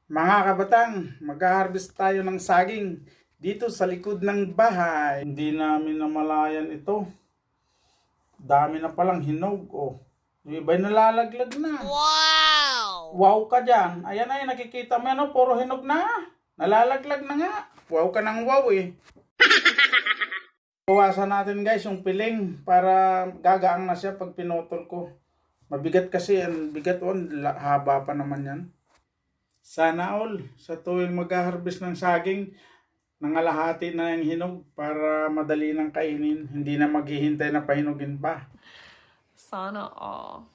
Mga kabatang, mag-harvest tayo ng saging dito sa likod ng bahay. Hindi namin namalayan ito. Dami na palang hinog. Oh, yung iba'y nalalaglag na. Wow! Wow ka dyan. Ayan ay, nakikita mo yan, oh, puro hinog na. Nalalaglag na nga. Wow ka ng wow eh. Bawasan natin guys yung piling para gagaang na siya pag pinutol ko. Mabigat kasi yan. Bigat on. Haba pa naman yan. Sana all sa tuwing mag-harvest ng saging, nangalahati na yung hinog para madali nang kainin. Hindi na maghihintay na pahinugin pa. Sana all.